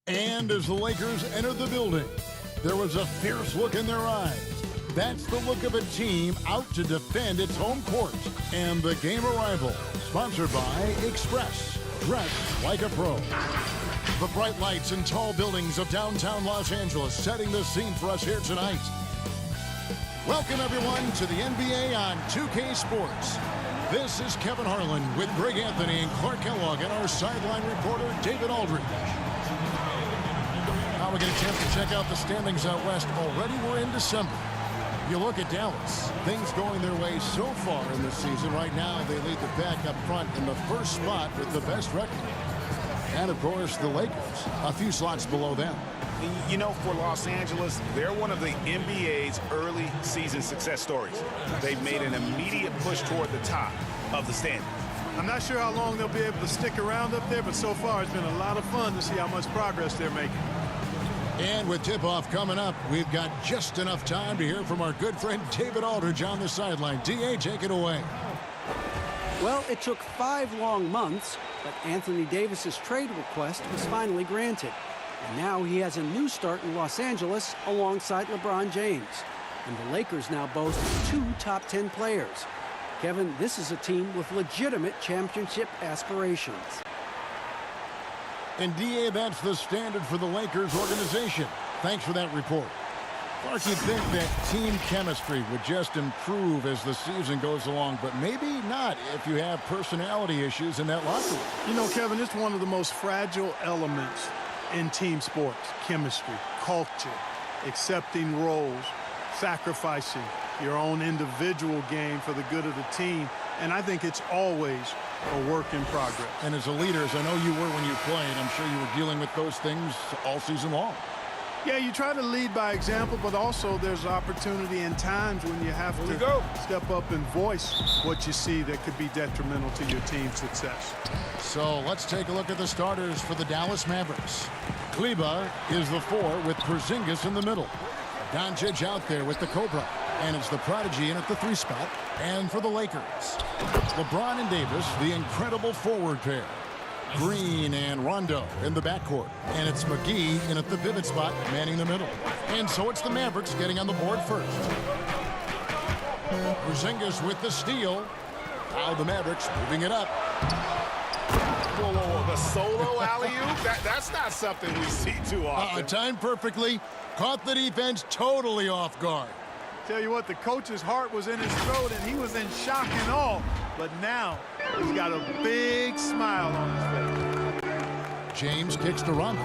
And as the Lakers entered the building, there was a fierce look in their eyes. That's the look of a team out to defend its home court. And the game arrival, sponsored by Express. Dress like a pro. The bright lights and tall buildings of downtown Los Angeles setting the scene for us here tonight. Welcome, everyone, to the NBA on 2K Sports. This is Kevin Harlan with Greg Anthony and Clark Kellogg and our sideline reporter, David Aldridge. Now we get a chance to check out the standings out west. Already we're in December. You look at Dallas, things going their way so far in this season. Right now, they lead the pack up front in the first spot with the best record. And, of course, the Lakers, a few slots below them. You know, for Los Angeles, they're one of the NBA's early season success stories. They've made an immediate push toward the top of the standings. I'm not sure how long they'll be able to stick around up there, but so far it's been a lot of fun to see how much progress they're making. And with tip-off coming up, we've got just enough time to hear from our good friend David Aldridge on the sideline. D.A., take it away. Well, it took 5 long months, but Anthony Davis's trade request was finally granted. And now he has a new start in Los Angeles alongside LeBron James. And the Lakers now boast 2 top 10 players. Kevin, this is a team with legitimate championship aspirations. And, D.A., that's the standard for the Lakers organization. Thanks for that report. Clark, you'd think that team chemistry would just improve as the season goes along, but maybe not if you have personality issues in that locker room. You know, Kevin, it's one of the most fragile elements in team sports. Chemistry, culture, accepting roles, sacrificing your own individual game for the good of the team. And I think it's always a work in progress. And as a leader, as I know you were when you played, I'm sure you were dealing with those things all season long. Yeah, you try to lead by example, but also there's opportunity and times when you have to step up and voice what you see that could be detrimental to your team's success. So let's take a look at the starters for the Dallas Mavericks. Kleba is the 4 with Porzingis in the middle. Doncic out there with the Cobra. And it's the Prodigy in at the 3 spot. And for the Lakers, LeBron and Davis, the incredible forward pair. Green and Rondo in the backcourt. And it's McGee in at the pivot spot, manning the middle. And so it's the Mavericks getting on the board first. Porzingis with the steal. Now the Mavericks moving it up. Whoa, whoa, whoa, the solo alley-oop? That's not something we see too often. Timed perfectly. Caught the defense totally off guard. Tell you what, the coach's heart was in his throat and he was in shock and awe. But now he's got a big smile on his face. James kicks to Rondo.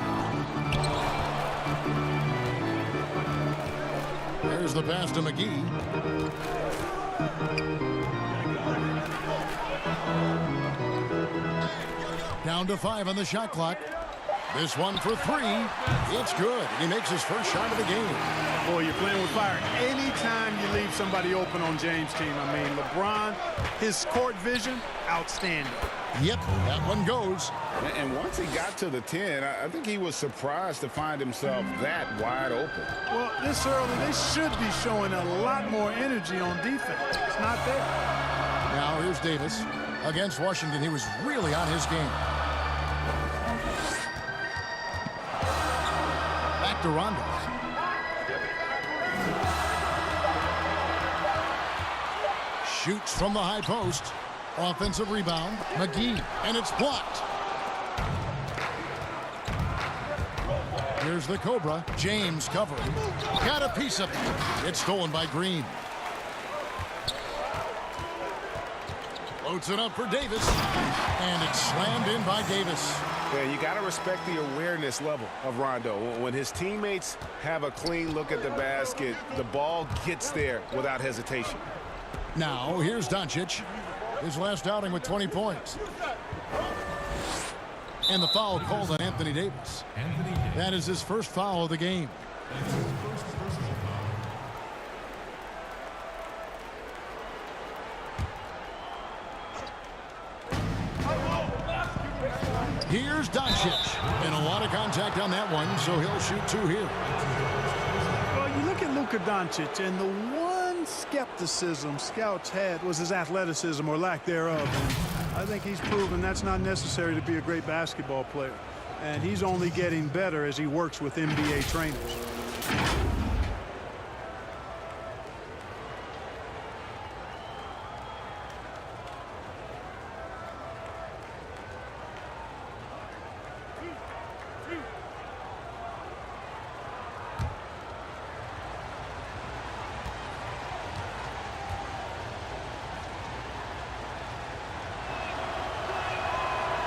There's the pass to McGee. Down to 5 on the shot clock. This one for 3. It's good. He makes his first shot of the game. Boy, you're playing with fire. Anytime you leave somebody open on James' team, I mean, LeBron, his court vision, outstanding. Yep, that one goes. And once he got to the 10, I think he was surprised to find himself that wide open. Well, this early, they should be showing a lot more energy on defense. It's not there. Now here's Davis. Against Washington, he was really on his game. Back to Rondo. Shoots from the high post. Offensive rebound. McGee. And it's blocked. Here's the Cobra. James covering. Got a piece of it. It's stolen by Green. Floats it up for Davis. And it's slammed in by Davis. Yeah, you got to respect the awareness level of Rondo. When his teammates have a clean look at the basket, the ball gets there without hesitation. Now, here's Doncic. His last outing with 20 points. And the foul called on Anthony Davis. That is his first foul of the game. Here's Doncic. And a lot of contact on that one, so he'll shoot 2 here. Well, you look at Luka Doncic, and the one skepticism scouts had was his athleticism or lack thereof. And I think he's proven that's not necessary to be a great basketball player. and he's only getting better as he works with NBA trainers.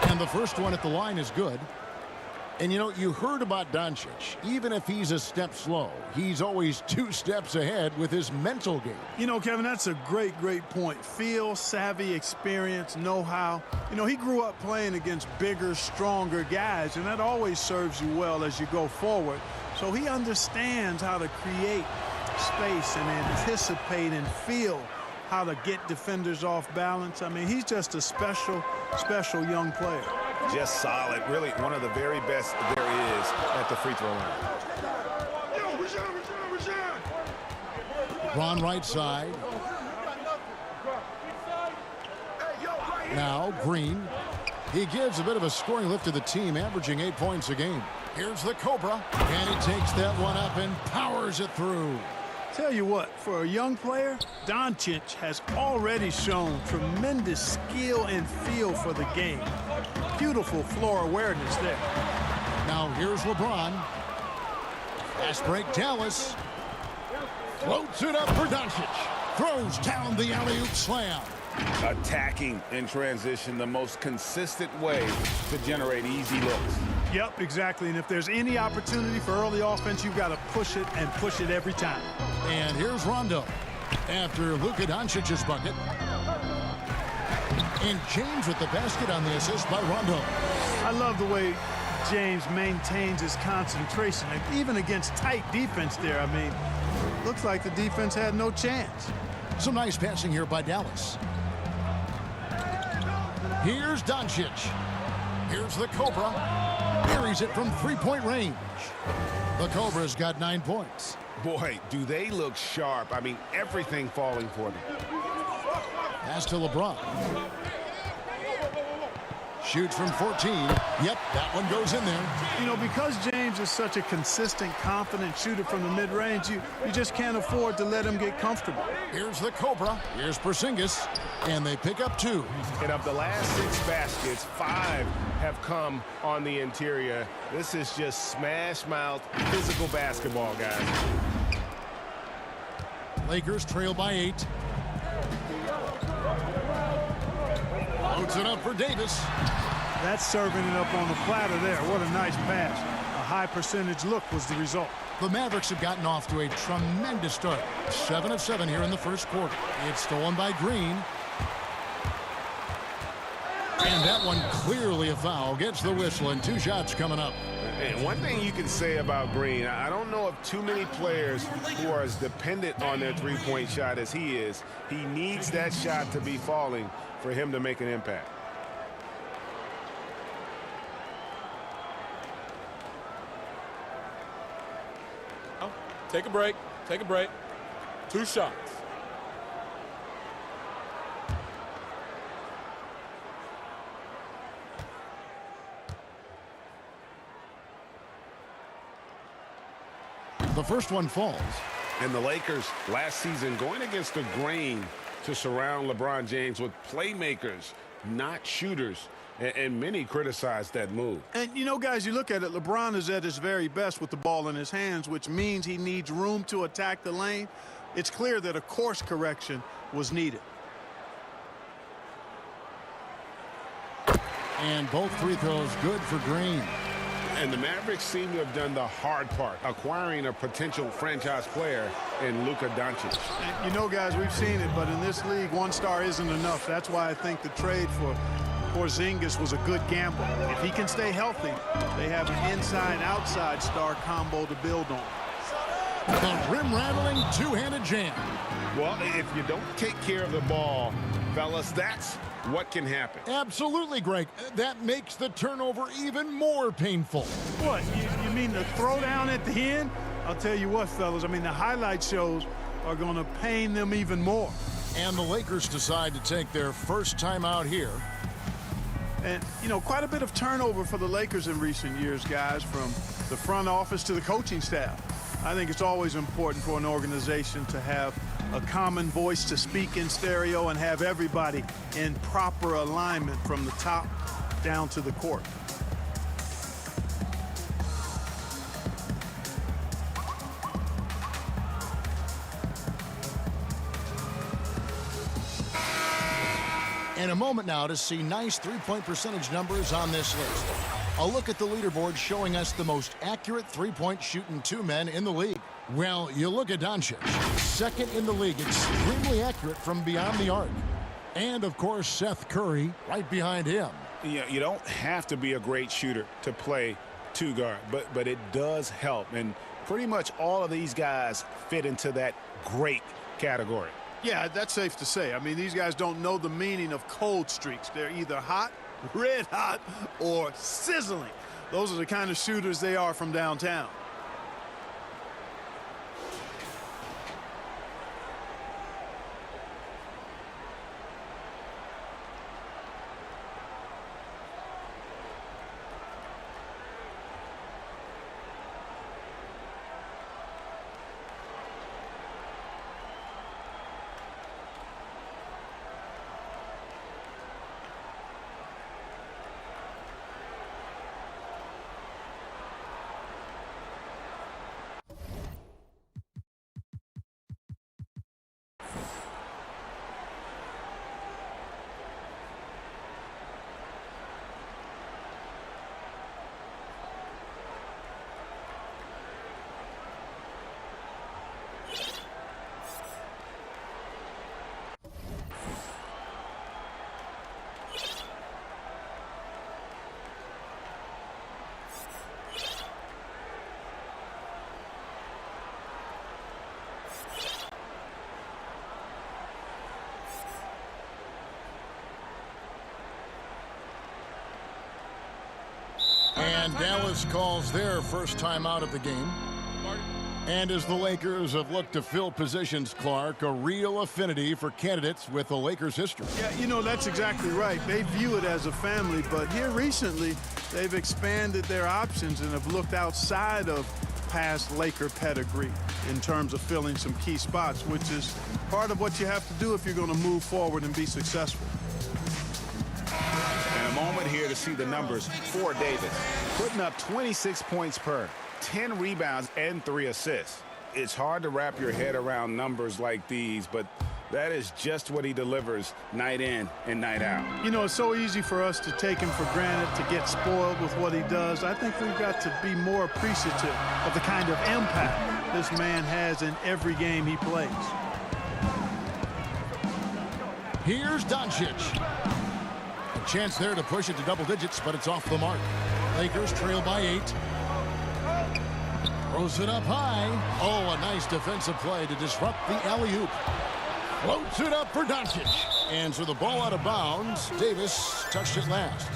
And the first one at the line is good. And, you know, you heard about Doncic. Even if he's a step slow, he's always 2 steps ahead with his mental game. You know, Kevin, that's a great point. Feel, savvy, experience, know-how. You know, he grew up playing against bigger, stronger guys, and that always serves you well as you go forward. So he understands how to create space and anticipate and feel how to get defenders off balance. I mean, he's just a special young player. Just solid. Really one of the very best there is at the free throw line. LeBron right side. Now Green. He gives a bit of a scoring lift to the team, averaging 8 points a game. Here's the Cobra, and he takes that one up and powers it through. Tell you what, for a young player, Doncic has already shown tremendous skill and feel for the game. Beautiful floor awareness there. Now here's LeBron. Fast break Dallas. Floats it up for Doncic. Throws down the alley-oop slam. Attacking in transition, the most consistent way to generate easy looks. Yep, exactly. And if there's any opportunity for early offense, you've got to push it and push it every time. And here's Rondo after Luka Doncic's bucket. And James with the basket on the assist by Rondo. I love the way James maintains his concentration, and even against tight defense there. I mean, looks like the defense had no chance. Some nice passing here by Dallas. Here's Doncic. Here's the Cobra. Buries it from 3-point range. The Cobra's got 9 points. Boy, do they look sharp. I mean, everything falling for them. Pass to LeBron. Shoots from 14. Yep, that one goes in there. You know, because James is such a consistent, confident shooter from the mid-range, you just can't afford to let him get comfortable. Here's the Cobra. Here's Porzingis. And they pick up 2. And of the last 6 baskets, 5 have come on the interior. This is just smash-mouth, physical basketball, guys. Lakers trail by 8. Loads it up for Davis. That's serving it up on the platter there. What a nice pass. A high percentage look was the result. The Mavericks have gotten off to a tremendous start. 7 of 7 here in the first quarter. It's stolen by Green. And that one clearly a foul. Gets the whistle, and 2 shots coming up. And one thing you can say about Green, I don't know of too many players who are as dependent on their three-point shot as he is. He needs that shot to be falling for him to make an impact. Take a break. Take a break. 2 shots. The first one falls. And the Lakers last season going against the grain to surround LeBron James with playmakers, not shooters. And many criticized that move. And, you know, guys, you look at it, LeBron is at his very best with the ball in his hands, which means he needs room to attack the lane. It's clear that a course correction was needed. And both free throws good for Green. And the Mavericks seem to have done the hard part, acquiring a potential franchise player in Luka Doncic. And, you know, guys, we've seen it, but in this league, 1 star isn't enough. That's why I think the trade for Porzingis was a good gamble. If he can stay healthy, they have an inside-outside star combo to build on. The rim-rattling 2-handed jam. Well, if you don't take care of the ball, fellas, that's what can happen. Absolutely, Greg. That makes the turnover even more painful. What, you mean the throwdown at the end? I'll tell you what, fellas, I mean, the highlight shows are going to pain them even more. And the Lakers decide to take their first time out here. And, you know, quite a bit of turnover for the Lakers in recent years, guys, from the front office to the coaching staff. I think it's always important for an organization to have a common voice to speak in stereo and have everybody in proper alignment from the top down to the court. In a moment now to see nice three-point percentage numbers on this list. A look at the leaderboard showing us the most accurate three-point shooting two men in the league. Well, you look at Doncic, second in the league, extremely accurate from beyond the arc. And, of course, Seth Curry right behind him. Yeah, you don't have to be a great shooter to play two guard, but it does help. And pretty much all of these guys fit into that great category. Yeah, that's safe to say. I mean, these guys don't know the meaning of cold streaks. They're either hot, red hot, or sizzling. Those are the kind of shooters they are from downtown. And Dallas calls their first time out of the game. And as the Lakers have looked to fill positions, Clark, a real affinity for candidates with the Lakers' history. Yeah, you know, that's exactly right. They view it as a family, but here recently, they've expanded their options and have looked outside of past Laker pedigree in terms of filling some key spots, which is part of what you have to do if you're going to move forward and be successful. And a moment here to see the numbers for Davis. Putting up 26 points per, 10 rebounds, and 3 assists. It's hard to wrap your head around numbers like these, but that is just what he delivers night in and night out. You know, it's so easy for us to take him for granted, to get spoiled with what he does. I think we've got to be more appreciative of the kind of impact this man has in every game he plays. Here's Doncic. A chance there to push it to double digits, but it's off the mark. Lakers trail by 8. Throws it up high. Oh, a nice defensive play to disrupt the alley-oop. Floats it up for Doncic. And so the ball out of bounds. Davis touched it last.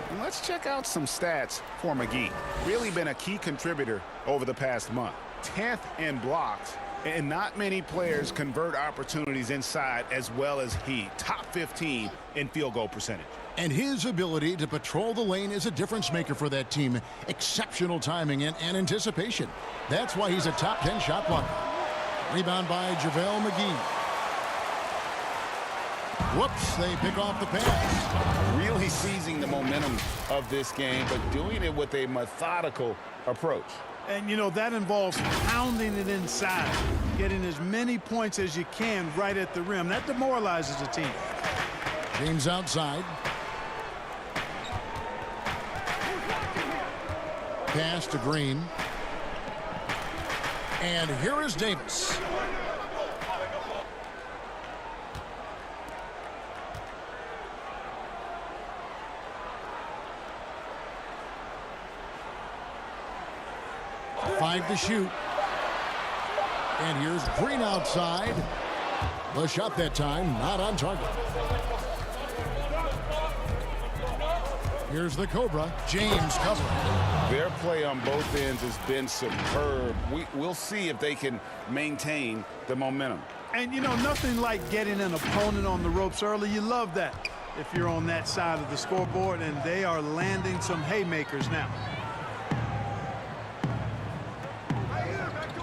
And let's check out some stats for McGee. Really been a key contributor over the past month. 10th in blocks, and not many players convert opportunities inside as well as he. Top 15 in field goal percentage. And his ability to patrol the lane is a difference maker for that team. Exceptional timing and anticipation. That's why he's a top 10 shot blocker. Rebound by JaVale McGee. Whoops, they pick off the pass. Really seizing the momentum of this game, but doing it with a methodical approach. And, you know, that involves pounding it inside, getting as many points as you can right at the rim. That demoralizes a team. James outside. Pass to Green. And here is Davis. Five to shoot. And here's Green outside. The shot that time, not on target. Here's the Cobra, James covering. Their play on both ends has been superb. We'll see if they can maintain the momentum. And, you know, nothing like getting an opponent on the ropes early. You love that. if you're on that side of the scoreboard, and they are landing some haymakers now.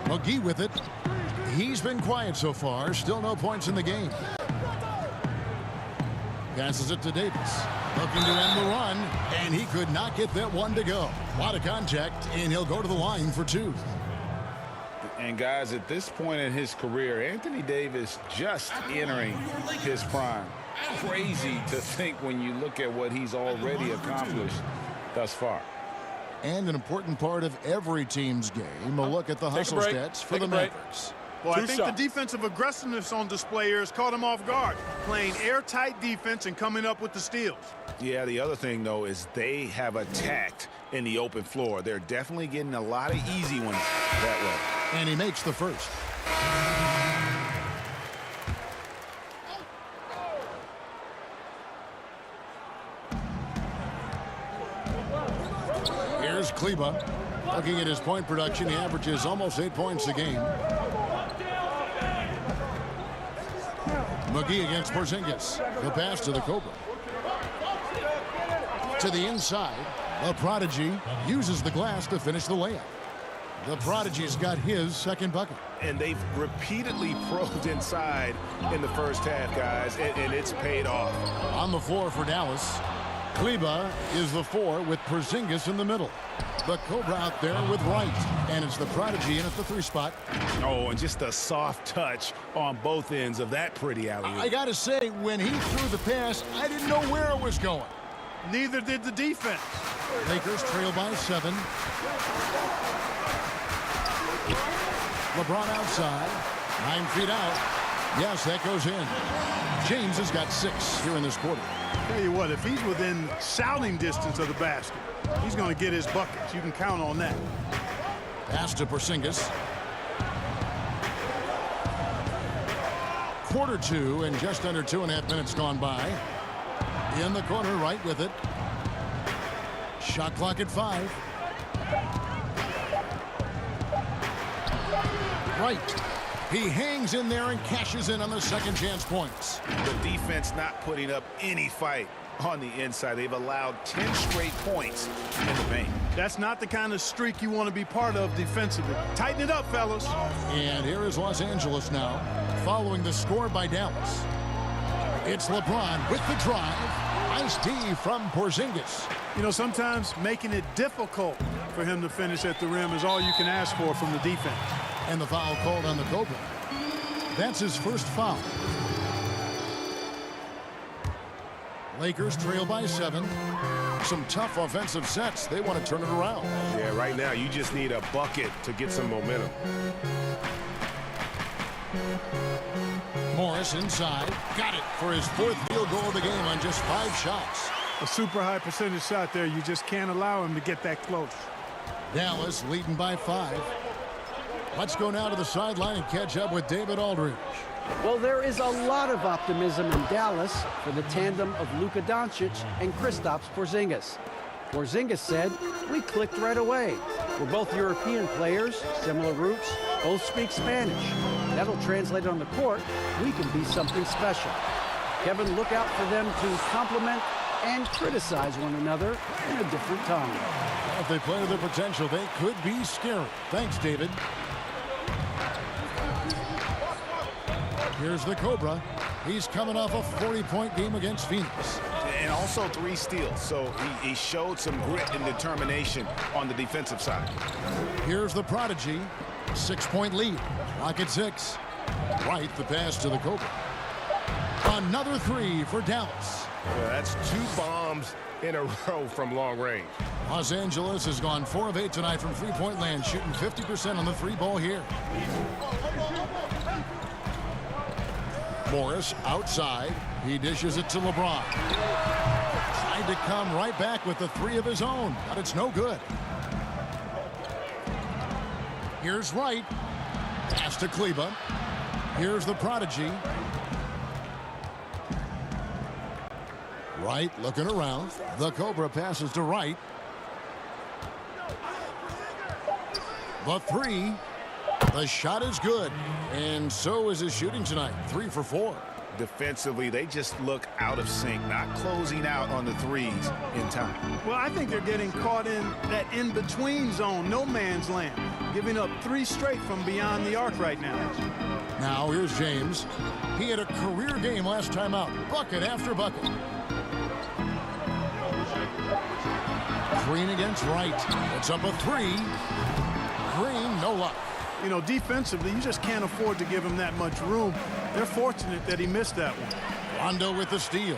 McGee with it. He's been quiet so far. Still no points in the game. Passes it to Davis. Looking to end the run, and he could not get that one to go. A lot of contact, and he'll go to the line for 2. And guys, at this point in his career, Anthony Davis just entering his prime. Crazy to think when you look at what he's already accomplished thus far. And an important part of every team's game, a look at the hustle stats for the Mavericks. Well, I think the defensive aggressiveness on display here has caught him off guard, playing airtight defense and coming up with the steals. Yeah, the other thing, though, is they have attacked in the open floor. They're definitely getting a lot of easy ones that way. And he makes the first. Here's Kleba. Looking at his point production, he averages almost 8 points a game. McGee against Porzingis. The pass to the Cobra. To the inside. The Prodigy uses the glass to finish the layup. The Prodigy's got his second bucket. And they've repeatedly probed inside in the first half, guys, and it's paid off. On the floor for Dallas, Kleba is the 4 with Porzingis in the middle. The Cobra out there with Wright, and it's the Prodigy in at the 3 spot. Oh, and just a soft touch on both ends of that pretty alley-oop. I gotta say, when he threw the pass, I didn't know where it was going. Neither did the defense. Lakers trail by 7. LeBron outside, 9 feet out. Yes, that goes in. James has got 6 here in this quarter. Tell you what, if he's within shouting distance of the basket, he's going to get his buckets. You can count on that. Pass to Porzingis. Quarter 2 and just under 2.5 minutes gone by. In the corner, right with it. Shot clock at 5. Right. He hangs in there and cashes in on the second chance points. The defense not putting up any fight on the inside. They've allowed 10 straight points in the paint. That's not the kind of streak you want to be part of defensively. Tighten it up, fellas. And here is Los Angeles now, following the score by Dallas. It's LeBron with the drive. Nice D from Porzingis. You know, sometimes making it difficult for him to finish at the rim is all you can ask for from the defense. And the foul called on the Cobra. That's his first foul. Lakers trail by 7. Some tough offensive sets. They want to turn it around. Yeah, right now you just need a bucket to get some momentum. Morris inside. Got it for his 4th field goal of the game on just 5 shots. A super high percentage shot there. You just can't allow him to get that close. Dallas leading by 5. Let's go now to the sideline and catch up with David Aldridge. Well, there is a lot of optimism in Dallas for the tandem of Luka Doncic and Kristaps Porzingis. Porzingis said, "We clicked right away. We're both European players, similar roots, both speak Spanish. That'll translate on the court. We can be something special." Kevin, look out for them to compliment and criticize one another in a different tongue. If they play to their potential, they could be scary. Thanks, David. Here's the Cobra. He's coming off a 40-point game against Phoenix. And also 3 steals, so he showed some grit and determination on the defensive side. Here's the Prodigy. 6-point lead. Clock at 6. Right, the pass to the Cobra. Another 3 for Dallas. Yeah, that's 2 bombs in a row from long range. Los Angeles has gone 4 of 8 tonight from three-point land, shooting 50% on the 3 ball here. Morris outside. He dishes it to LeBron. Tried to come right back with the 3 of his own, but it's no good. Here's Wright. Pass to Kleba. Here's the Prodigy. Wright looking around. The Cobra passes to Wright. The 3. The shot is good, and so is his shooting tonight. 3 for 4. Defensively, they just look out of sync, not closing out on the threes in time. Well, I think they're getting caught in that in-between zone, no man's land, giving up 3 straight from beyond the arc right now. Now here's James. He had a career game last time out. Bucket after bucket. Green against Wright. Puts up a 3. Green, no luck. You know, defensively, you just can't afford to give him that much room. They're fortunate that he missed that one. Rondo with the steal.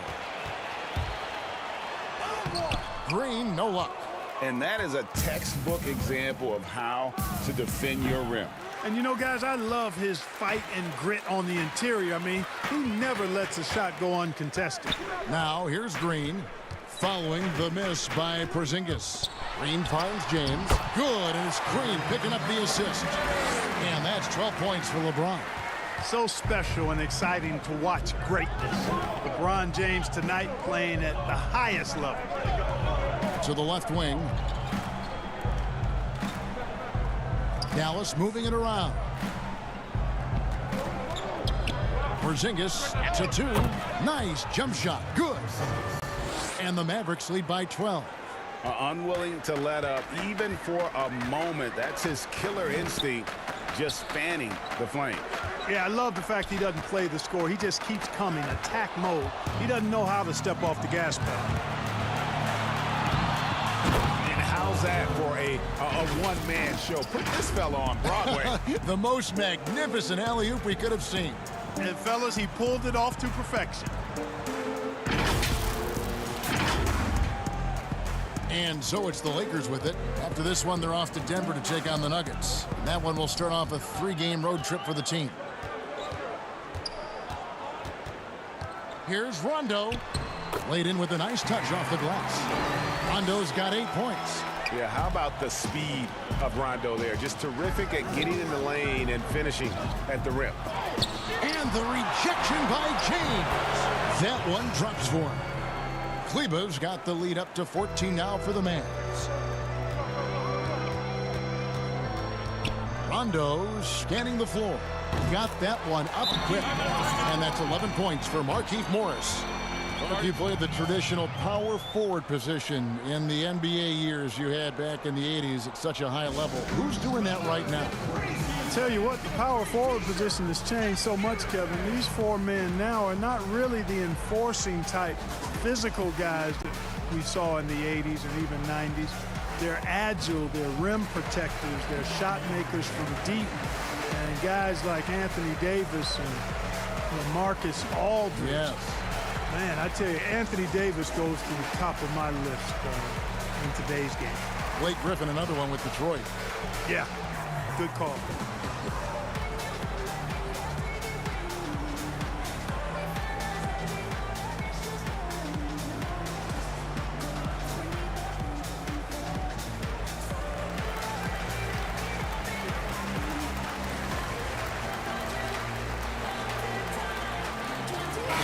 Green, no luck. And that is a textbook example of how to defend your rim. And you know, guys, I love his fight and grit on the interior. I mean, he never lets a shot go uncontested. Now here's Green, following the miss by Porzingis. Green finds James. Good, and it's Green picking up the assist. And that's 12 points for LeBron. So special and exciting to watch greatness. LeBron James tonight playing at the highest level. To the left wing. Dallas moving it around. Porzingis to 2. Nice jump shot. Good. And the Mavericks lead by 12. Unwilling to let up even for a moment. That's his killer instinct, just fanning the flame. Yeah, I love the fact he doesn't play the score. He just keeps coming, attack mode. He doesn't know how to step off the gas pedal. And how's that for a one-man show? Put this fella on Broadway. The most magnificent alley-oop we could have seen. And fellas, he pulled it off to perfection. And so it's the Lakers with it. After this one, they're off to Denver to take on the Nuggets. And that one will start off a 3-game road trip for the team. Here's Rondo. Laid in with a nice touch off the glass. Rondo's got 8 points. Yeah, how about the speed of Rondo there? Just terrific at getting in the lane and finishing at the rim. And the rejection by James. That one drops for him. Kleber's got the lead up to 14 now for the Mavs. Rondo scanning the floor. Got that one up quick. And that's 11 points for Markieff Morris. If you played the traditional power forward position in the NBA years you had back in the 80s at such a high level, who's doing that right now? I tell you what, the power forward position has changed so much, Kevin. These 4 men now are not really the enforcing type physical guys that we saw in the 80s and even 90s. They're agile, they're rim protectors, they're shot makers from deep. And guys like Anthony Davis and Marcus Aldridge. Yes. Man, I tell you, Anthony Davis goes to the top of my list in today's game. Blake Griffin, another one with Detroit. Yeah, good call.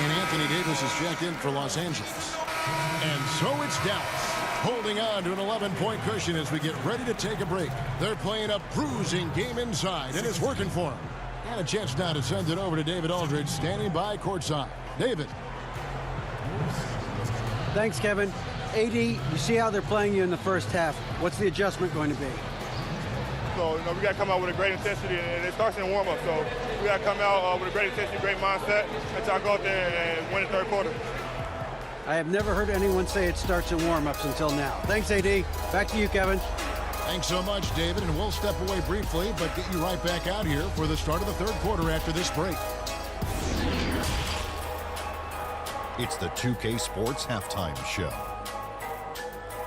And Anthony Davis is checked in for Los Angeles. And so it's Dallas, holding on to an 11-point cushion as we get ready to take a break. They're playing a bruising game inside, and it's working for them. And a chance now to send it over to David Aldridge, standing by courtside. David. Thanks, Kevin. AD, you see how they're playing you in the first half. What's the adjustment going to be? So, we got to come out with a great intensity, and it starts in the warm-up. So we got to come out with a great intensity, great mindset, and try to go out there and win the third quarter. I have never heard anyone say it starts in warm-ups until now. Thanks, AD. Back to you, Kevin. Thanks so much, David, and we'll step away briefly, but get you right back out here for the start of the third quarter after this break. It's the 2K Sports Halftime Show.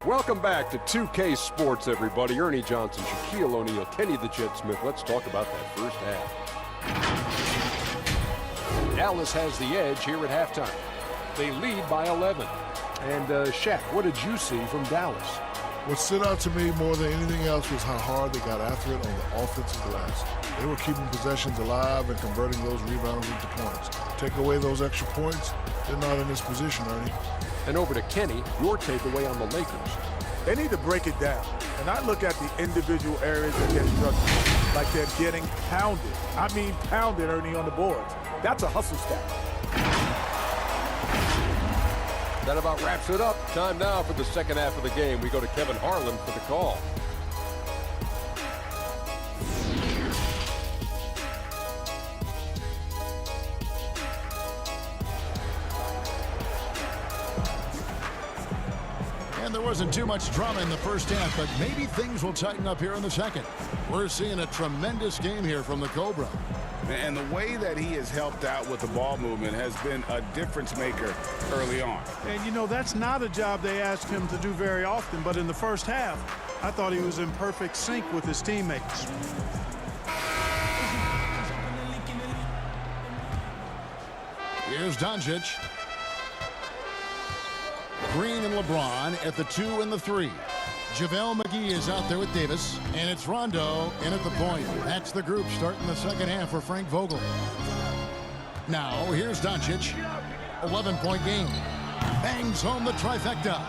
Welcome back to 2K Sports, everybody. Ernie Johnson, Shaquille O'Neal, Kenny the Jet Smith. Let's talk about that first half. Dallas has the edge here at halftime. They lead by 11. And Shaq, what did you see from Dallas? What stood out to me more than anything else was how hard they got after it on the offensive glass. They were keeping possessions alive and converting those rebounds into points. Take away those extra points, they're not in this position, Ernie. And over to Kenny, your takeaway on the Lakers. They need to break it down and not look at the individual areas that they're struggling, like they're getting pounded. I mean pounded, Ernie, on the boards. That's a hustle stat. That about wraps it up. Time now for the second half of the game. We go to Kevin Harlan for the call. And there wasn't too much drama in the first half, but maybe things will tighten up here in the second. We're seeing a tremendous game here from the Cobra. And the way that he has helped out with the ball movement has been a difference maker early on. And, you know, that's not a job they ask him to do very often, but in the first half, I thought he was in perfect sync with his teammates. Here's Doncic. Green and LeBron at the 2 and the 3. JaVale McGee is out there with Davis, and it's Rondo in at the point. That's the group starting the second half for Frank Vogel. Now, here's Doncic. 11-point game. Bangs home the trifecta.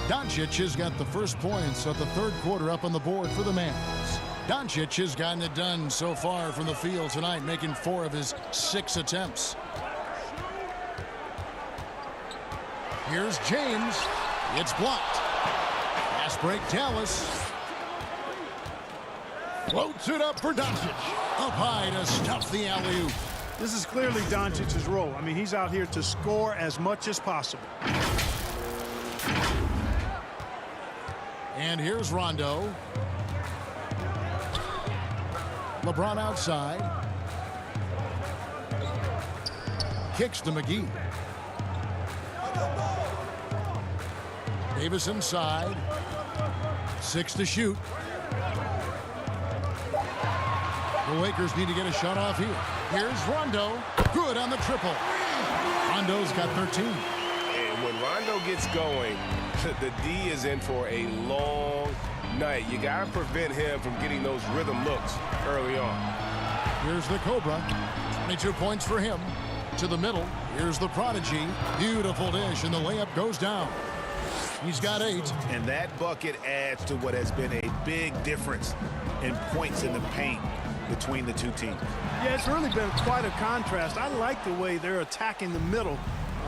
Doncic has got the first points of the third quarter up on the board for the Mavs. Doncic has gotten it done so far from the field tonight, making 4 of his 6 attempts. Here's James. It's blocked. Fast break, Dallas. Floats it up for Doncic. Up high to stuff the alley-oop. This is clearly Doncic's role. I mean, he's out here to score as much as possible. And here's Rondo. LeBron outside. Kicks to McGee. Davis inside. 6 to shoot. The Lakers need to get a shot off here. Here's Rondo. Good on the triple. Rondo's got 13. And when Rondo gets going, the D is in for a long night. You got to prevent him from getting those rhythm looks early on. Here's the Cobra. 22 points for him. To the middle. Here's the Prodigy. Beautiful dish, and the layup goes down. He's got 8. And that bucket adds to what has been a big difference in points in the paint between the two teams. Yeah, it's really been quite a contrast. I like the way they're attacking the middle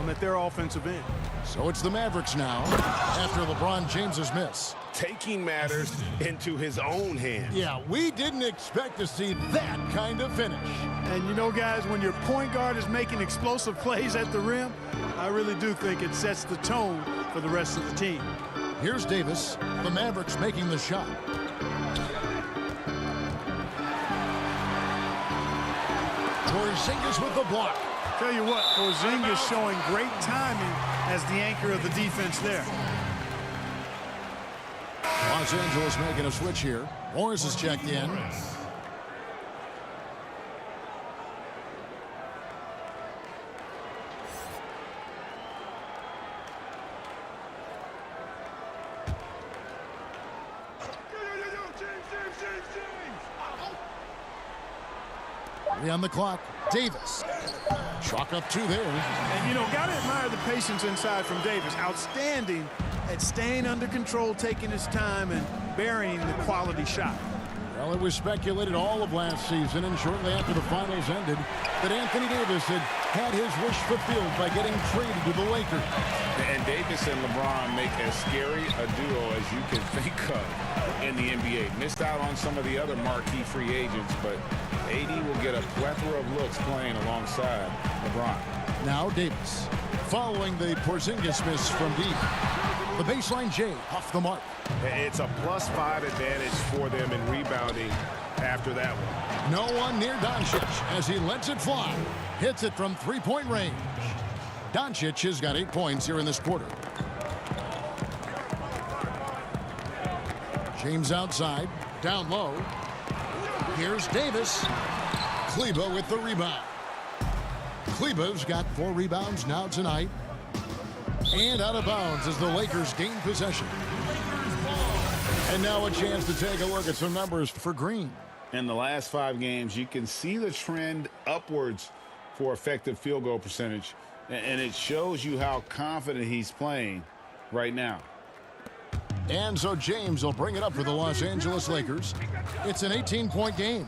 at their offensive end. So it's the Mavericks now after LeBron James's miss. Taking matters into his own hands. Yeah, we didn't expect to see that kind of finish. And you know, guys, when your point guard is making explosive plays at the rim, I really do think it sets the tone for the rest of the team. Here's Davis. The Mavericks making the shot. Porzingis with the block. Tell you what, Porzingis showing great timing as the anchor of the defense there. Los Angeles making a switch here. Morris is checked in. On the clock, Davis. Chalk up 2 there. And, you know, got to admire the patience inside from Davis. Outstanding at staying under control, taking his time, and burying the quality shot. Well, it was speculated all of last season and shortly after the finals ended that Anthony Davis had his wish fulfilled by getting traded to the Lakers. And Davis and LeBron make as scary a duo as you can think of in the NBA. Missed out on some of the other marquee free agents, but AD will get a plethora of looks playing alongside LeBron. Now Davis, following the Porzingis miss from deep. The baseline J off the mark. It's a +5 advantage for them in rebounding after that one. No one near Doncic as he lets it fly. Hits it from 3-point range. Doncic has got 8 points here in this quarter. James outside, down low. Here's Davis. Kleber with the rebound. Kleber's got 4 rebounds now tonight. And out of bounds as the Lakers gain possession. And now a chance to take a look at some numbers for Green. In the last 5 games, you can see the trend upwards for effective field goal percentage. And it shows you how confident he's playing right now. And so James will bring it up for the Los Angeles Lakers. It's an 18-point game.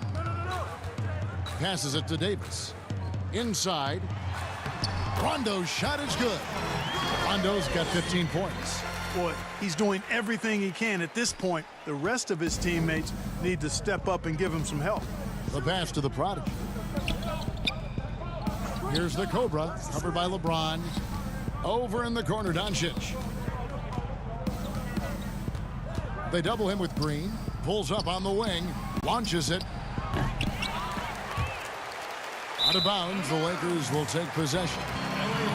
Passes it to Davis. Inside. Rondo's shot is good. Rondo's got 15 points. Boy, he's doing everything he can at this point. The rest of his teammates need to step up and give him some help. The pass to the prodigy. Here's the Cobra, covered by LeBron. Over in the corner, Doncic. They double him with Green. Pulls up on the wing. Launches it. Out of bounds, the Lakers will take possession.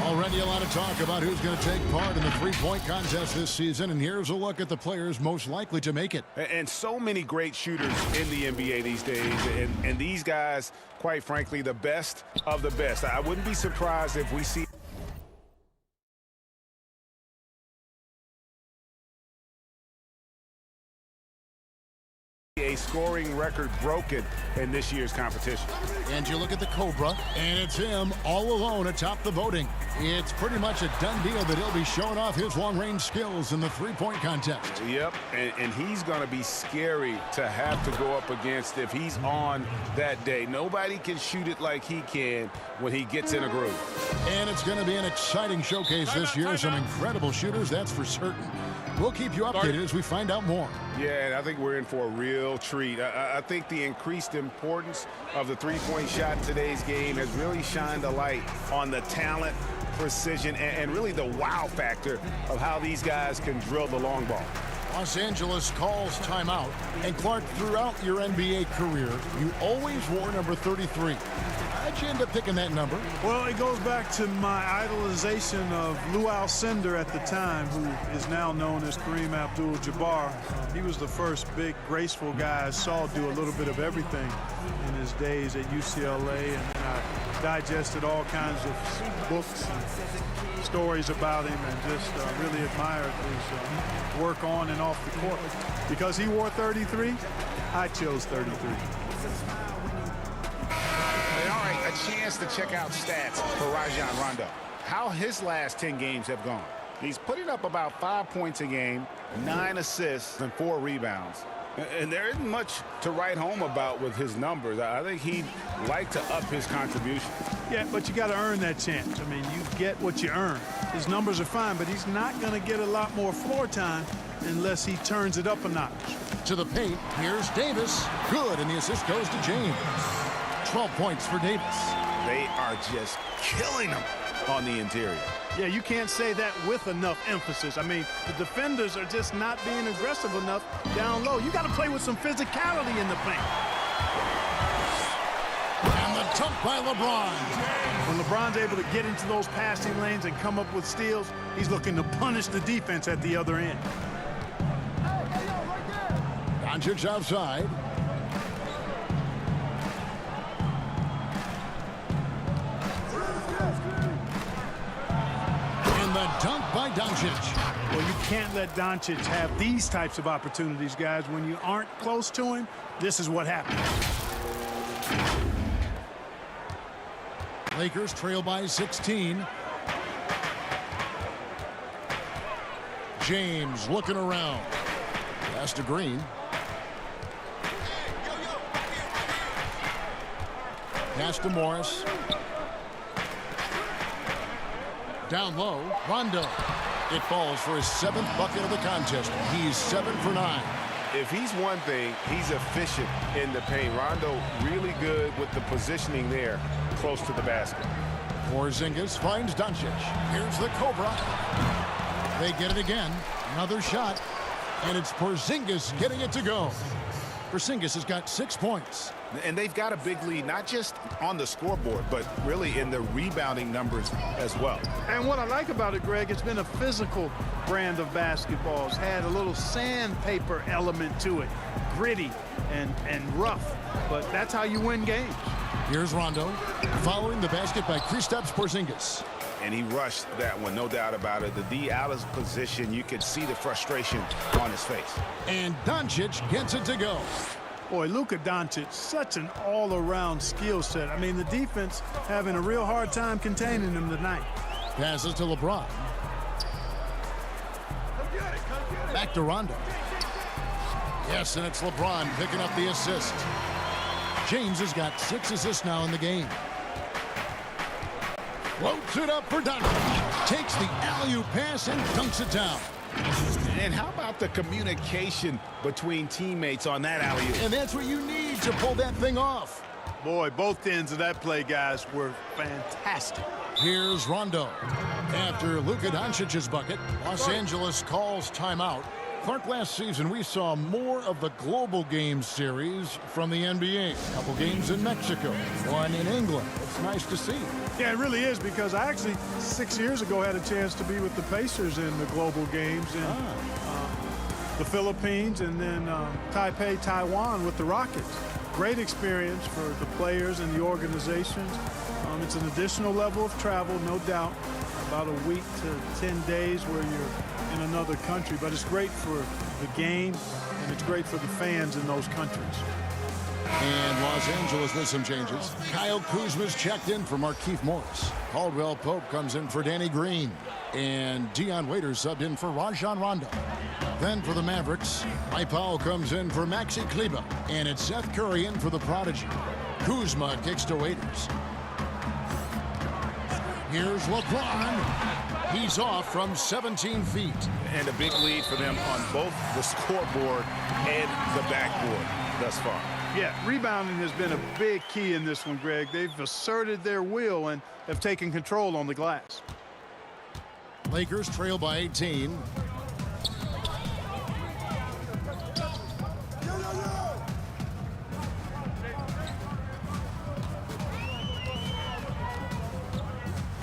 Already a lot of talk about who's going to take part in the three-point contest this season, and here's a look at the players most likely to make it. And so many great shooters in the NBA these days, and these guys, quite frankly, the best of the best. I wouldn't be surprised if we see a scoring record broken in this year's competition. And you look at the Cobra, and it's him all alone atop the voting. It's pretty much a done deal that he'll be showing off his long-range skills in the three-point contest. Yep, and he's going to be scary to have to go up against if he's on that day. Nobody can shoot it like he can when he gets in a groove. And it's going to be an exciting showcase this year. Some incredible shooters, that's for certain. We'll keep you updated as we find out more. Yeah, and I think we're in for a real treat. I think the increased importance of the three-point shot in today's game has really shined a light on the talent, precision, and really the wow factor of how these guys can drill the long ball. Los Angeles calls timeout. And Clark, throughout your NBA career, you always wore number 33. How'd you end up picking that number? Well, it goes back to my idolization of Lou Alcindor at the time, who is now known as Kareem Abdul-Jabbar. He was the first big, graceful guy I saw do a little bit of everything in his days at UCLA, and I digested all kinds of books and stories about him, and just really admired his work on and off the court. Because he wore 33, I chose 33. A chance to check out stats for Rajon Rondo. How his last 10 games have gone. He's putting up about 5 points a game, 9 assists, and 4 rebounds. And there isn't much to write home about with his numbers. I think he'd like to up his contribution. Yeah, but you got to earn that chance. I mean, you get what you earn. His numbers are fine, but he's not going to get a lot more floor time unless he turns it up a notch. To the paint, here's Davis. Good, and the assist goes to James. 12 points for Davis. They are just killing him on the interior. Yeah, you can't say that with enough emphasis. I mean, the defenders are just not being aggressive enough down low. You got to play with some physicality in the paint. And the dunk by LeBron. When LeBron's able to get into those passing lanes and come up with steals, he's looking to punish the defense at the other end. Doncic outside. The dunk by Doncic. Well, you can't let Doncic have these types of opportunities, guys. When you aren't close to him, this is what happens. Lakers trail by 16. James looking around. Pass to Green. Pass to Morris. Down low, Rondo. It falls for his 7th bucket of the contest. He's 7 for 9. If he's one thing, he's efficient in the paint. Rondo really good with the positioning there close to the basket. Porzingis finds Doncic. Here's the Cobra. They get it again. Another shot. And it's Porzingis getting it to go. Porzingis has got 6 points. And they've got a big lead, not just on the scoreboard, but really in the rebounding numbers as well. And what I like about it, Greg, it's been a physical brand of basketball. It's had a little sandpaper element to it, gritty and rough, but that's how you win games. Here's Rondo, following the basket by Kristaps Porzingis. And he rushed that one, no doubt about it. The D out of position, you could see the frustration on his face. And Doncic gets it to go. Boy, Luka Doncic, such an all-around skill set. I mean, the defense having a real hard time containing him tonight. Passes to LeBron. Back to Rondo. Yes, and it's LeBron picking up the assist. James has got 6 assists now in the game. Floats it up for Doncic. Takes the alley-oop pass and dunks it down. And how about the communication between teammates on that alley-oop? And that's what you need to pull that thing off. Boy, both ends of that play, guys, were fantastic. Here's Rondo. After Luka Doncic's bucket, Los Angeles calls timeout. Clark, last season we saw more of the global games series from the NBA. A couple games in Mexico, one in England. It's nice to see. Yeah, it really is, because I actually 6 years ago had a chance to be with the Pacers in the global games in the Philippines, and then Taipei, Taiwan with the Rockets. Great experience for the players and the organizations. It's an additional level of travel, no doubt. About a week to 10 days where you're in another country, but it's great for the game, and it's great for the fans in those countries. And Los Angeles with some changes. Kyle Kuzma's checked in for Markieff Morris. Caldwell Pope comes in for Danny Green. And Dion Waiters subbed in for Rajon Rondo. Then for the Mavericks, Mike Powell comes in for Maxi Kleber. And it's Seth Curry in for the Prodigy. Kuzma kicks to Waiters. Here's LeBron. He's off from 17 feet. And a big lead for them on both the scoreboard and the backboard thus far. Yeah, rebounding has been a big key in this one, Greg. They've asserted their will and have taken control on the glass. Lakers trail by 18.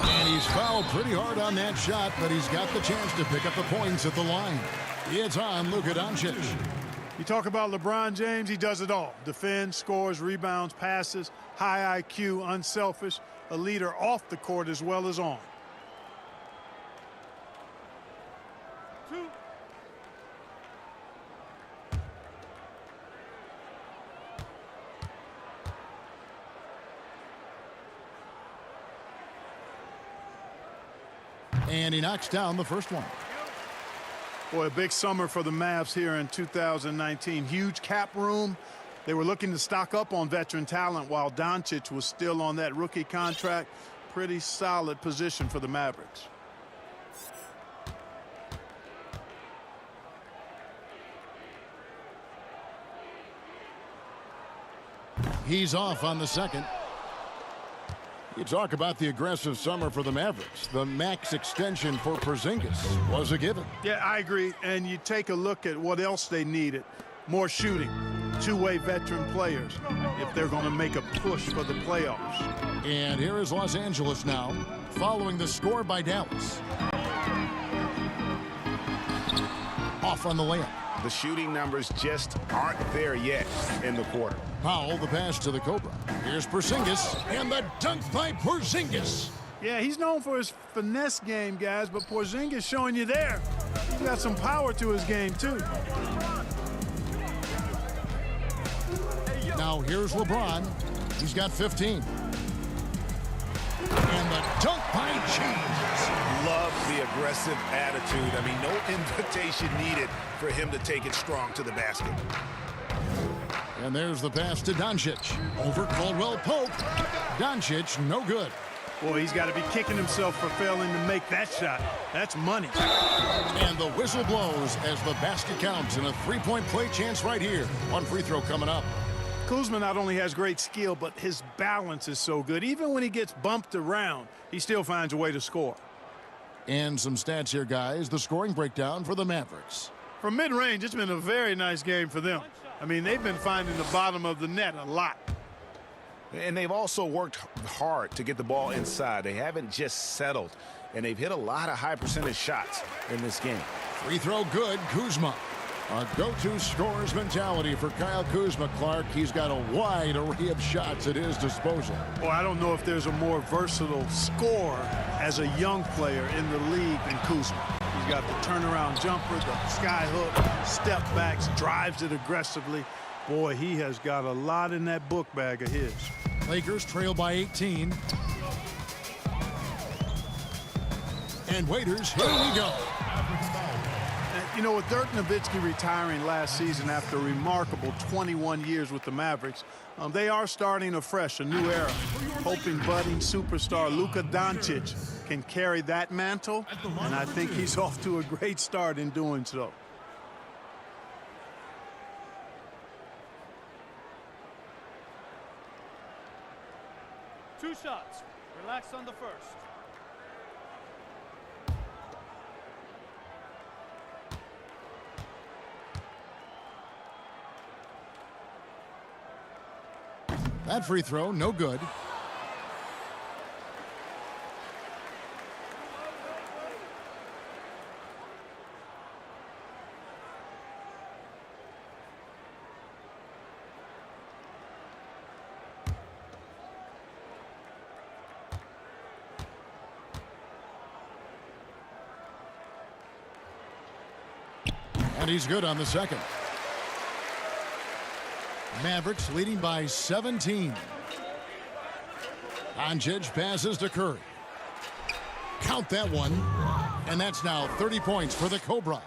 And he's fouled pretty hard on that shot, but he's got the chance to pick up the points at the line. It's on Luka Doncic. You talk about LeBron James, he does it all. Defends, scores, rebounds, passes, high IQ, unselfish, a leader off the court as well as on. And he knocks down the first one. Boy, a big summer for the Mavs here in 2019. Huge cap room. They were looking to stock up on veteran talent while Doncic was still on that rookie contract. Pretty solid position for the Mavericks. He's off on the second. You talk about the aggressive summer for the Mavericks. The max extension for Porzingis was a given. Yeah, I agree. And you take a look at what else they needed. More shooting, two-way veteran players if they're going to make a push for the playoffs. And here is Los Angeles now, following the score by Dallas. Off on the layup. The shooting numbers just aren't there yet in the quarter. Powell, the pass to the Cobra. Here's Porzingis, and the dunk by Porzingis. Yeah, he's known for his finesse game, guys, but Porzingis showing you there. He's got some power to his game, too. Now here's LeBron. He's got 15. And the dunk by James. Love the aggressive attitude. I mean, no invitation needed for him to take it strong to the basket. And there's the pass to Doncic. Over Caldwell Pope. Doncic, no good. Boy, he's got to be kicking himself for failing to make that shot. That's money. And the whistle blows as the basket counts, and a three-point play chance right here. One free throw coming up. Kuzma not only has great skill, but his balance is so good. Even when he gets bumped around, he still finds a way to score. And some stats here, guys. The scoring breakdown for the Mavericks. From mid-range, it's been a very nice game for them. I mean, they've been finding the bottom of the net a lot. And they've also worked hard to get the ball inside. They haven't just settled. And they've hit a lot of high-percentage shots in this game. Free throw good, Kuzma. A go-to scores mentality for Kyle Kuzma, Clark. He's got a wide array of shots at his disposal. Well, I don't know if there's a more versatile scorer as a young player in the league than Kuzma. He's got the turnaround jumper, the sky hook, step backs, drives it aggressively. Boy, he has got a lot in that book bag of his. Lakers trail by 18. And Waiters, here we go. You know, with Dirk Nowitzki retiring last season after a remarkable 21 years with the Mavericks, they are starting afresh, a new era, hoping budding superstar Luka Doncic can carry that mantle, and I think he's off to a great start in doing so. Two shots. Relax on the first. That free throw, no good. And he's good on the second. Mavericks leading by 17. Doncic passes to Curry. Count that one. And that's now 30 points for the Cobra.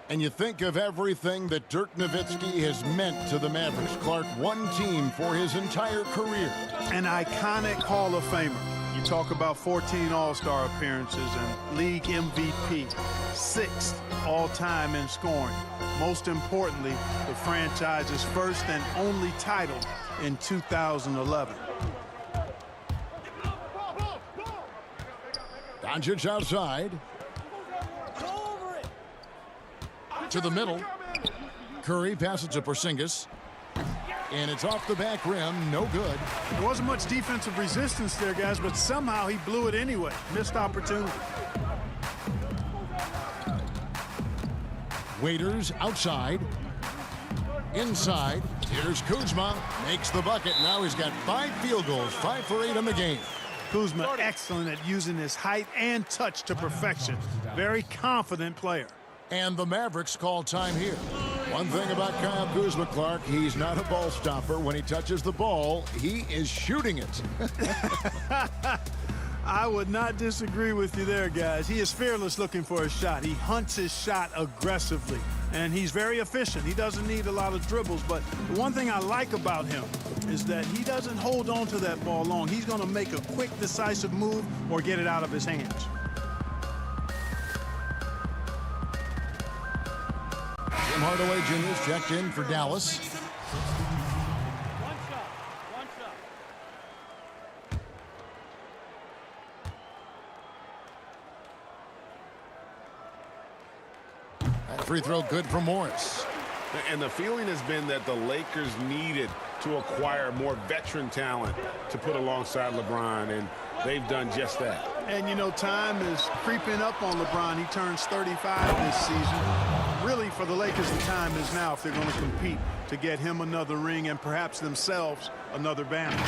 And you think of everything that Dirk Nowitzki has meant to the Mavericks. Clark, one team for his entire career. An iconic Hall of Famer. You talk about 14 All-Star appearances and league MVP, 6th all-time in scoring. Most importantly, the franchise's first and only title in 2011. Doncic outside. To the middle. Curry passes to Porzingis. And it's off the back rim, no good. There wasn't much defensive resistance there, guys, but somehow he blew it anyway. Missed opportunity. Waiters outside. Inside. Here's Kuzma. Makes the bucket. Now he's got 5 field goals, 5 for 8 in the game. Kuzma excellent at using his height and touch to perfection. Very confident player. And the Mavericks call time here. One thing about Kyle Kuzma, Clark, he's not a ball stopper. When he touches the ball, he is shooting it. I would not disagree with you there, guys. He is fearless looking for a shot. He hunts his shot aggressively, and he's very efficient. He doesn't need a lot of dribbles, but the one thing I like about him is that he doesn't hold on to that ball long. He's going to make a quick, decisive move or get it out of his hands. Tim Hardaway Jr. checked in for Dallas. One shot. That free throw good for Morris. And the feeling has been that the Lakers needed to acquire more veteran talent to put alongside LeBron, and they've done just that. And, you know, time is creeping up on LeBron. He turns 35 this season. Really, for the Lakers, the time is now if they're going to compete to get him another ring and perhaps themselves another banner.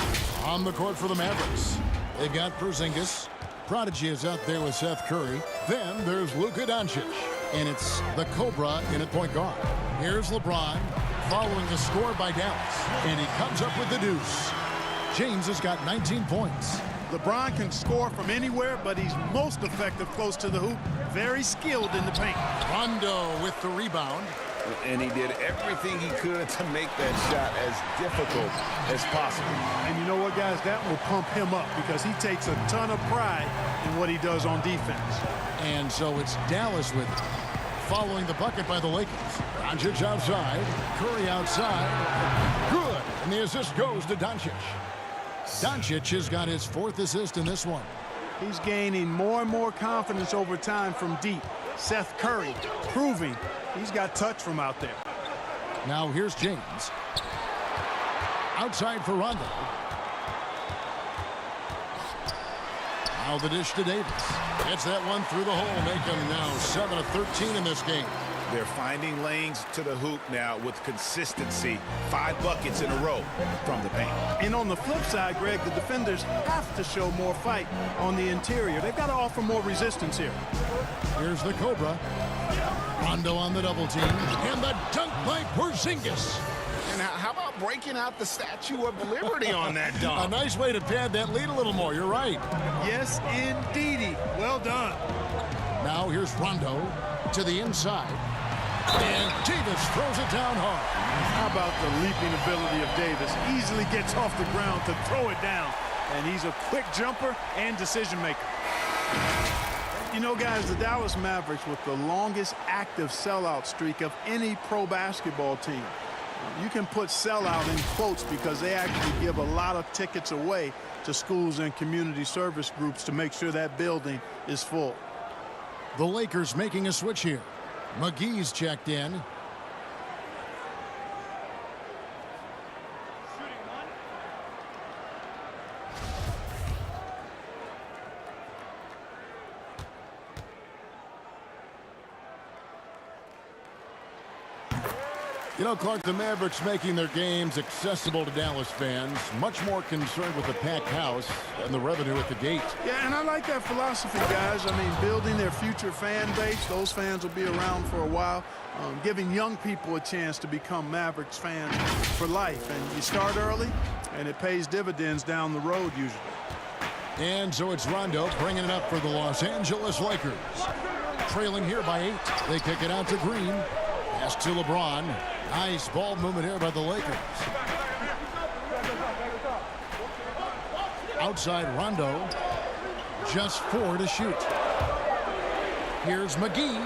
On the court for the Mavericks, they've got Porzingis. Prodigy is out there with Seth Curry. Then there's Luka Doncic. And it's the Cobra in at point guard. Here's LeBron following the score by Dallas. And he comes up with the deuce. James has got 19 points. LeBron can score from anywhere, but he's most effective close to the hoop. Very skilled in the paint. Rondo with the rebound. And he did everything he could to make that shot as difficult as possible. And you know what, guys? That will pump him up because he takes a ton of pride in what he does on defense. And so it's Dallas with it. Following the bucket by the Lakers. Doncic outside. Curry outside. Good. And the assist goes to Doncic. Doncic has got his 4th assist in this one. He's gaining more and more confidence over time from deep. Seth Curry proving he's got touch from out there. Now here's James. Outside for Rondo. Now the dish to Davis. Gets that one through the hole, make him now 7 of 13 in this game. They're finding lanes to the hoop now with consistency. 5 buckets in a row from the paint. And on the flip side, Greg, the defenders have to show more fight on the interior. They've got to offer more resistance here. Here's the Cobra. Rondo on the double team. And the dunk by Porzingis. And how about breaking out the Statue of Liberty on that dunk? A nice way to pad that lead a little more. You're right. Yes, indeedy. Well done. Now here's Rondo to the inside. And Davis throws it down hard. How about the leaping ability of Davis? Easily gets off the ground to throw it down. And he's a quick jumper and decision maker. You know, guys, the Dallas Mavericks with the longest active sellout streak of any pro basketball team. You can put sellout in quotes because they actually give a lot of tickets away to schools and community service groups to make sure that building is full. The Lakers making a switch here. McGee's checked in. You know, Clark, the Mavericks making their games accessible to Dallas fans, much more concerned with the packed house and the revenue at the gate. Yeah, and I like that philosophy, guys. I mean, building their future fan base. Those fans will be around for a while. Giving young people a chance to become Mavericks fans for life. And you start early, and it pays dividends down the road usually. And so it's Rondo bringing it up for the Los Angeles Lakers. Trailing here by 8. They kick it out to Green. Pass to LeBron. Nice ball movement here by the Lakers. Outside Rondo. Just 4 to shoot. Here's McGee.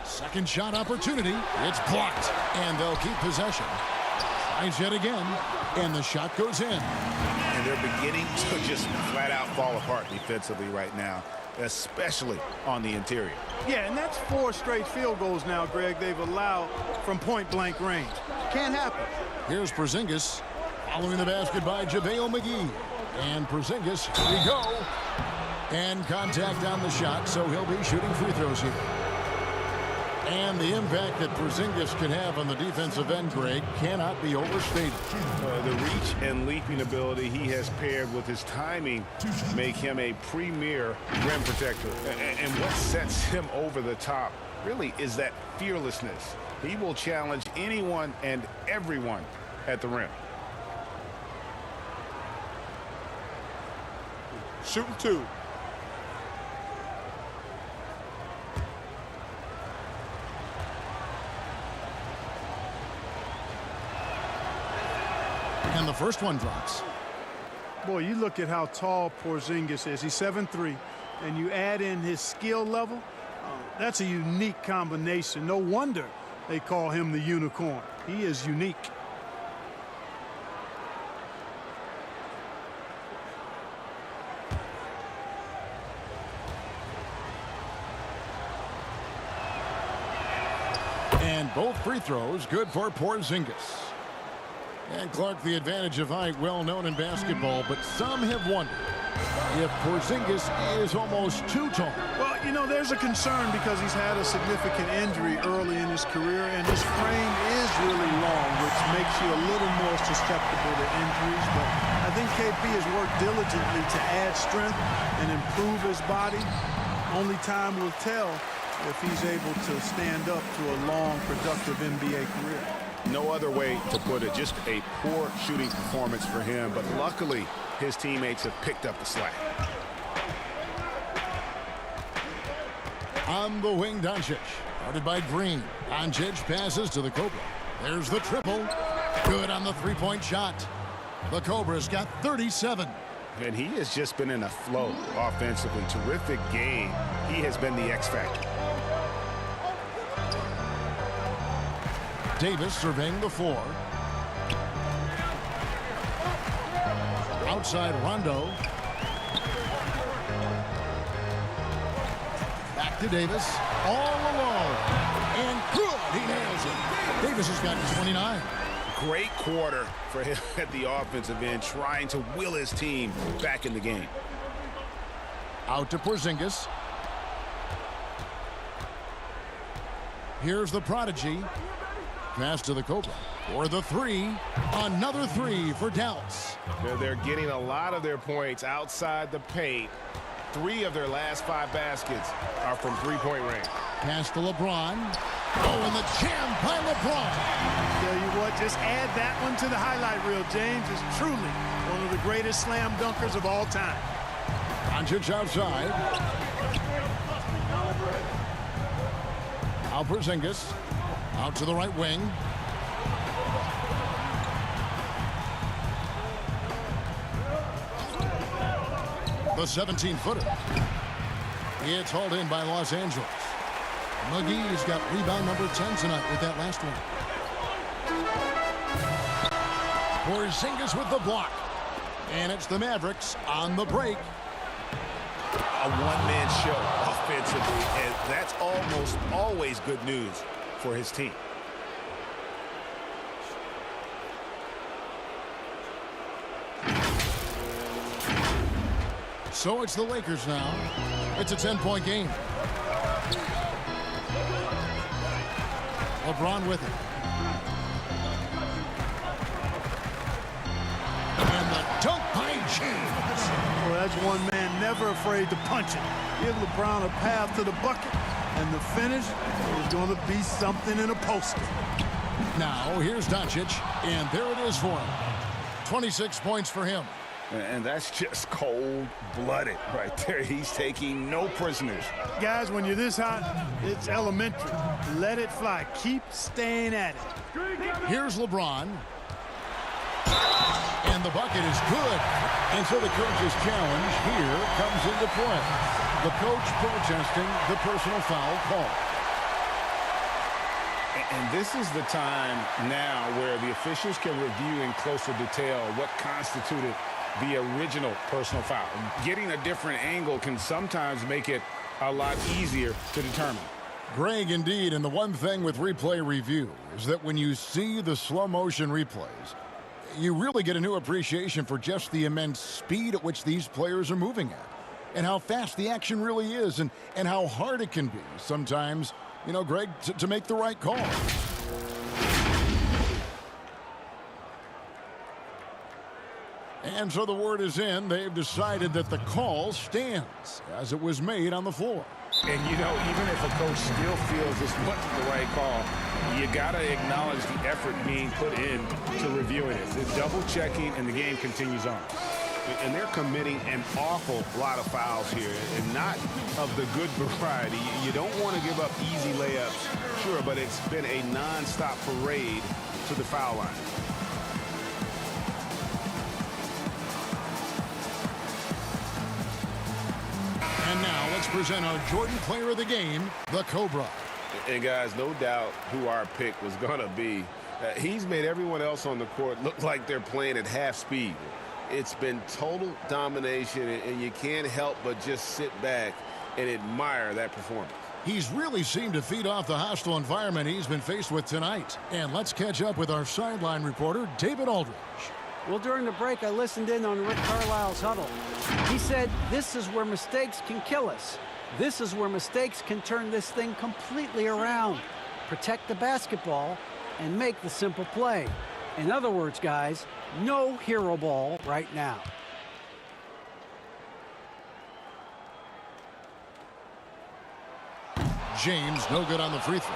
Second shot opportunity. It's blocked. And they'll keep possession. Tries yet again. And the shot goes in. And they're beginning to just flat out fall apart defensively right now, especially on the interior. Yeah, and that's 4 straight field goals now, Greg, they've allowed from point-blank range. Can't happen. Here's Porzingis following the basket by JaVale McGee. And Porzingis, here we go. And contact on the shot, so he'll be shooting free throws here. And the impact that Porzingis can have on the defensive end, Greg, cannot be overstated. The reach and leaping ability he has paired with his timing make him a premier rim protector. And what sets him over the top really is that fearlessness. He will challenge anyone and everyone at the rim. Shooting 2. And the first one drops. Boy, you look at how tall Porzingis is. He's 7'3", and you add in his skill level. That's a unique combination. No wonder they call him the unicorn. He is unique. And both free throws good for Porzingis. And Clark, the advantage of height, well known in basketball, but some have wondered if Porzingis is almost too tall. Well, you know, there's a concern because he's had a significant injury early in his career, and his frame is really long, which makes you a little more susceptible to injuries. But I think KP has worked diligently to add strength and improve his body. Only time will tell if he's able to stand up to a long, productive NBA career. No other way to put it, just a poor shooting performance for him, but luckily his teammates have picked up the slack. On the wing, Doncic, guarded by Green. Doncic passes to the Cobra. There's the triple. Good on the three-point shot. The Cobra's got 37. And he has just been in a flow offensively. Terrific game. He has been the X factor. Davis surveying the floor. Outside Rondo. Back to Davis. All alone. And good. He nails it. Davis has got 29. Great quarter for him at the offensive end, trying to will his team back in the game. Out to Porzingis. Here's the prodigy. Pass to the Cobra for the three. Another three for Dallas. They're getting a lot of their points outside the paint. 3 of their last 5 baskets are from three-point range. Pass to LeBron. Oh, and the jam by LeBron. Tell you what, just add that one to the highlight reel. James is truly one of the greatest slam dunkers of all time. Doncic outside. Now Porzingis out to the right wing. The 17-footer. It's hauled in by Los Angeles. McGee's got rebound number 10 tonight with that last one. Porzingis with the block. And it's the Mavericks on the break. A one-man show offensively, and that's almost always good news for his team. So it's the Lakers now. It's a 10-point game. LeBron with it. And the dunk by James. Well, that's one man never afraid to punch it. Give LeBron a path to the bucket, and the finish is going to be something in a poster. Now, here's Doncic, and there it is for him. 26 points for him. And that's just cold-blooded right there. He's taking no prisoners. Guys, when you're this hot, it's elementary. Let it fly. Keep staying at it. Here's LeBron. And the bucket is good. And so the coach's challenge here comes into play. The coach protesting the personal foul call. And this is the time now where the officials can review in closer detail what constituted the original personal foul. Getting a different angle can sometimes make it a lot easier to determine. Greg, indeed, and the one thing with replay review is that when you see the slow motion replays, you really get a new appreciation for just the immense speed at which these players are moving at and how fast the action really is and how hard it can be sometimes, you know, Greg, to make the right call. And so the word is in. They've decided that the call stands as it was made on the floor. And, you know, even if a coach still feels this wasn't the right call, you got to acknowledge the effort being put in to reviewing it. It's double-checking, and the game continues on. And they're committing an awful lot of fouls here, and not of the good variety. You don't want to give up easy layups, sure, but it's been a nonstop parade to the foul line. And now let's present our Jordan Player of the Game, the Cobra. And guys, no doubt who our pick was going to be. He's made everyone else on the court look like they're playing at half speed. It's been total domination, and you can't help but just sit back and admire that performance. He's really seemed to feed off the hostile environment he's been faced with tonight. And let's catch up with our sideline reporter, David Aldridge. Well, during the break, I listened in on Rick Carlisle's huddle. He said, this is where mistakes can kill us. This is where mistakes can turn this thing completely around. Protect the basketball and make the simple play. In other words, guys, no hero ball right now. James, no good on the free throw.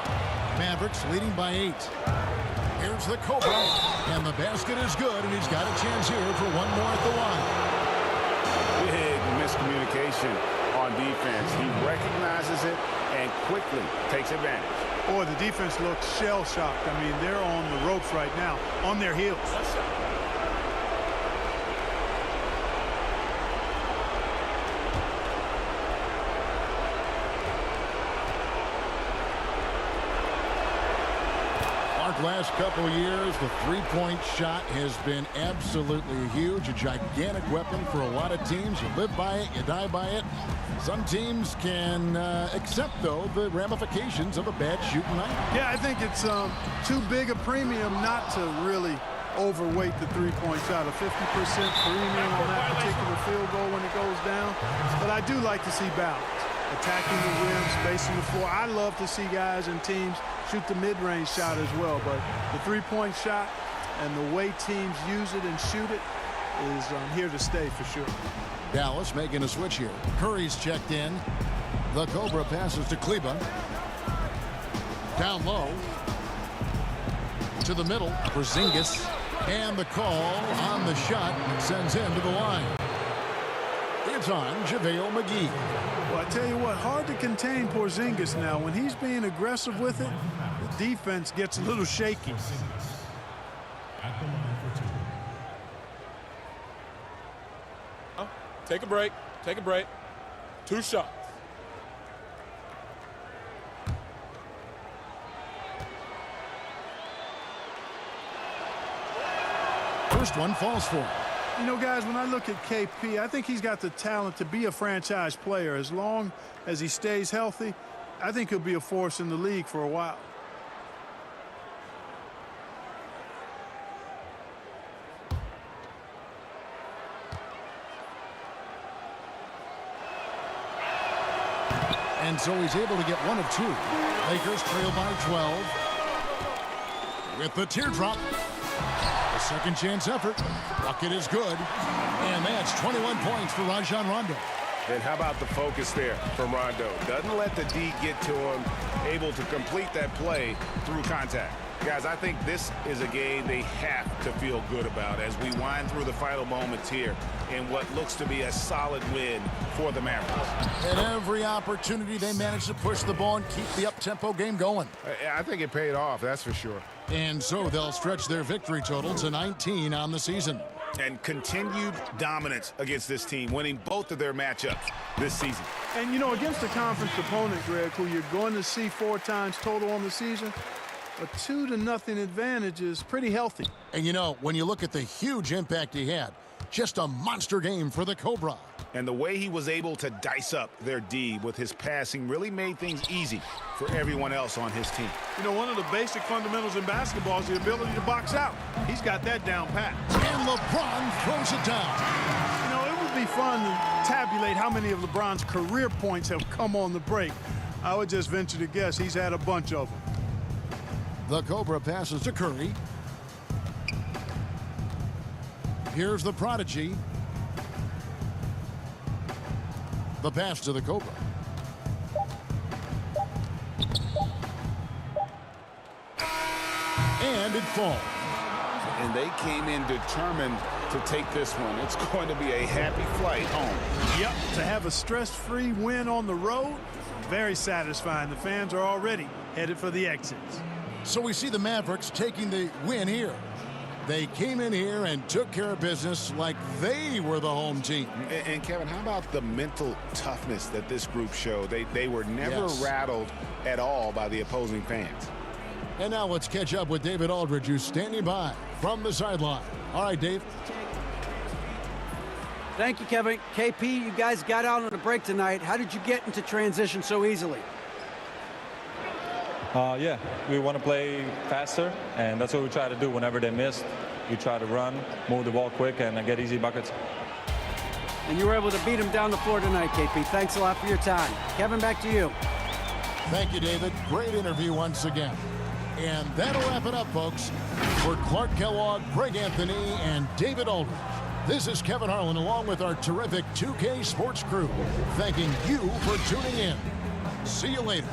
Mavericks leading by 8. Here's the Cobra, and the basket is good, and he's got a chance here for one more at the line. Big miscommunication on defense. He recognizes it and quickly takes advantage. Boy, the defense looks shell-shocked. I mean, they're on the ropes right now, on their heels. Last couple of years, the three-point shot has been absolutely huge, a gigantic weapon for a lot of teams. You live by it, you die by it. Some teams can accept, though, the ramifications of a bad shooting night. Yeah, I think it's too big a premium not to really overweight the three-point shot. A 50% premium on that particular field goal when it goes down. But I do like to see balance. Attacking the rim, spacing the floor. I love to see guys and teams shoot the mid-range shot as well, but the three-point shot and the way teams use it and shoot it is here to stay for sure. Dallas making a switch here. Curry's checked in. The Cobra passes to Kleba. Down low. To the middle. Porzingis. And the call on the shot sends him to the line. It's on JaVale McGee. Well, I tell you what, hard to contain Porzingis now. When he's being aggressive with it, the defense gets a little shaky. Take a break. Take a break. 2 shots. First one falls for him. You know, guys, when I look at KP, I think he's got the talent to be a franchise player. As long as he stays healthy, I think he'll be a force in the league for a while. And so he's able to get 1 of 2. Lakers trail by 12. With the teardrop. A second chance effort. Bucket is good. And that's 21 points for Rajon Rondo. And how about the focus there from Rondo? Doesn't let the D get to him. Able to complete that play through contact. Guys, I think this is a game they have to feel good about as we wind through the final moments here in what looks to be a solid win for the Mavericks. At every opportunity, they managed to push the ball and keep the up-tempo game going. I think it paid off, that's for sure. And so they'll stretch their victory total to 19 on the season. And continued dominance against this team, winning both of their matchups this season. And, you know, against a conference opponent, Greg, who you're going to see 4 times total on the season, a 2-0 advantage is pretty healthy. And, you know, when you look at the huge impact he had, just a monster game for the Cobra. And the way he was able to dice up their D with his passing really made things easy for everyone else on his team. You know, one of the basic fundamentals in basketball is the ability to box out. He's got that down pat. And LeBron throws it down. You know, it would be fun to tabulate how many of LeBron's career points have come on the break. I would just venture to guess he's had a bunch of them. The Cobra passes to Curry. Here's the prodigy. The pass to the Cobra. And it falls. And they came in determined to take this one. It's going to be a happy flight home. Yep, to have a stress-free win on the road, very satisfying. The fans are already headed for the exits. So we see the Mavericks taking the win here. They came in here and took care of business like they were the home team. And Kevin, how about the mental toughness that this group showed? They were never rattled at all by the opposing fans. And now let's catch up with David Aldridge, who's standing by from the sideline. All right, Dave. Thank you, Kevin. KP, you guys got out on a break tonight. How did you get into transition so easily? Yeah, we want to play faster, and that's what we try to do whenever they miss. We try to run, move the ball quick, and get easy buckets. And you were able to beat them down the floor tonight, KP. Thanks a lot for your time. Kevin, back to you. Thank you, David. Great interview once again. And that'll wrap it up, folks. For Clark Kellogg, Greg Anthony, and David Aldridge, this is Kevin Harlan along with our terrific 2K Sports crew, thanking you for tuning in. See you later.